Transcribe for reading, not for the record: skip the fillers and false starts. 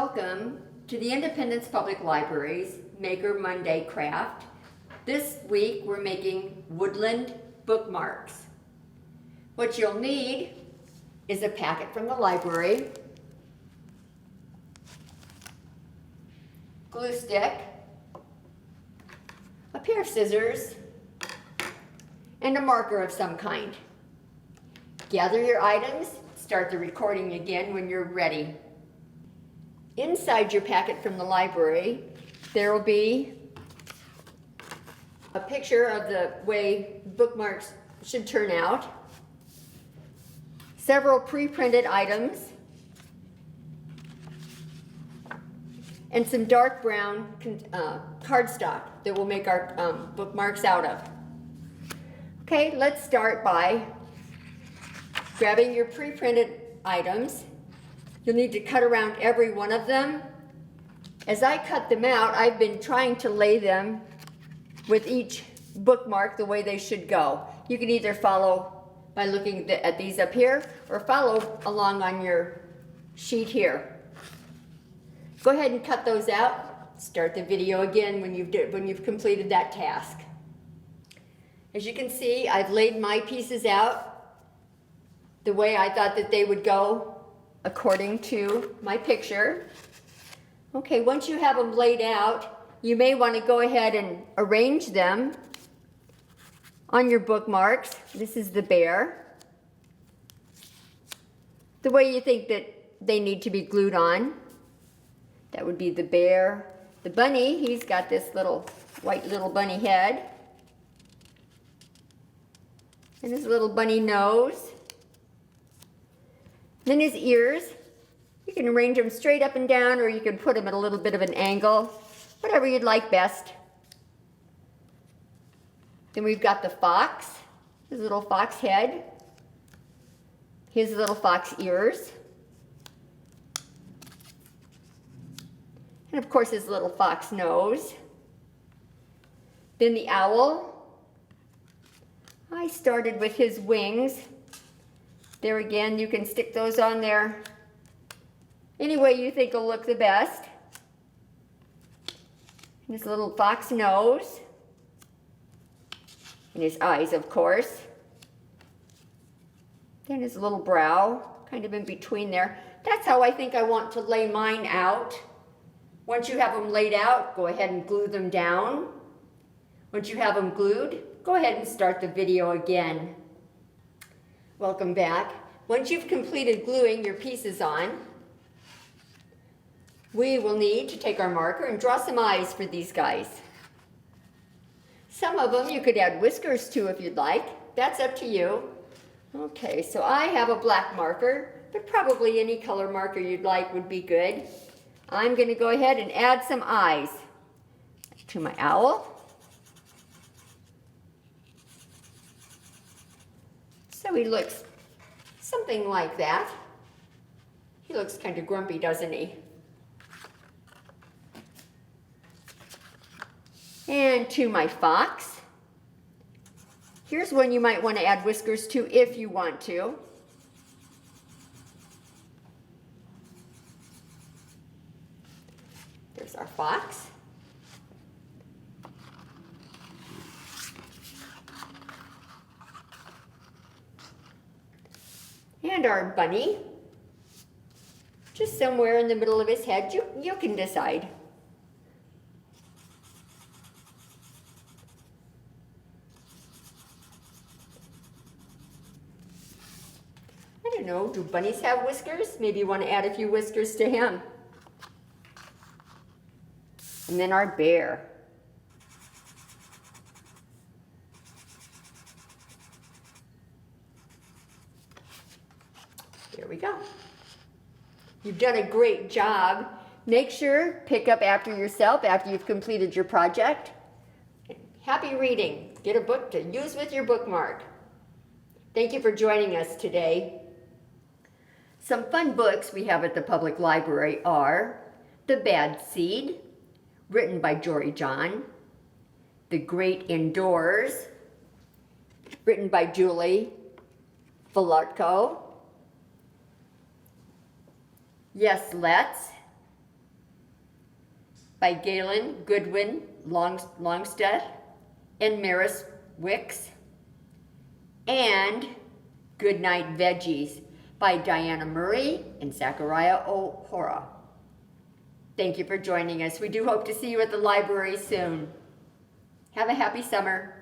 Welcome to the Independence Public Library's Maker Monday craft. This week we're making Woodland bookmarks. What you'll need is a packet from the library, glue stick, a pair of scissors, and a marker of some kind. Gather your items, start the recording again when you're ready. Inside your packet from the library, there will be a picture of the way bookmarks should turn out, several pre-printed items, and some dark brown cardstock that we'll make our bookmarks out of. Okay, let's start by grabbing your pre-printed items. You'll need to cut around every one of them. As I cut them out, I've been trying to lay them with each bookmark the way they should go. You can either follow by looking at these up here or follow along on your sheet here. Go ahead and cut those out. Start the video again when you've completed that task. As you can see, I've laid my pieces out the way I thought that they would go according to my picture. Okay, once you have them laid out, you may want to go ahead and arrange them on your bookmarks. This is the bear. The way you think that they need to be glued on. That would be the bear. The bunny, he's got this little white little bunny head. And his little bunny nose. Then his ears, you can arrange them straight up and down, or you can put them at a little bit of an angle, whatever you'd like best. Then we've got the fox, his little fox head, his little fox ears, and of course his little fox nose. Then the owl, I started with his wings. There again, you can stick those on there any way you think will look the best. And his little fox nose. And his eyes, of course. Then his little brow, kind of in between there. That's how I think I want to lay mine out. Once you have them laid out, go ahead and glue them down. Once you have them glued, go ahead and start the video again. Welcome back. Once you've completed gluing your pieces on, we will need to take our marker and draw some eyes for these guys. Some of them you could add whiskers to if you'd like. That's up to you. Okay, so I have a black marker, but probably any color marker you'd like would be good. I'm going to go ahead and add some eyes to my owl. So he looks something like that. He looks kind of grumpy, doesn't he? And to my fox. Here's one you might want to add whiskers to if you want to. There's our fox. And our bunny, just somewhere in the middle of his head, you can decide. I don't know, do bunnies have whiskers? Maybe you want to add a few whiskers to him. And then our bear. There we go. You've done a great job. Make sure, pick up after yourself after you've completed your project. Happy reading. Get a book to use with your bookmark. Thank you for joining us today. Some fun books we have at the public library are The Bad Seed, written by Jory John. The Great Indoors, written by Julie Filartko. Yes, Let's, by Galen Goodwin Longstead and Maris Wicks, and Goodnight Veggies by Diana Murray and Zachariah O'Hora. Thank you for joining us. We do hope to see you at the library soon. Have a happy summer.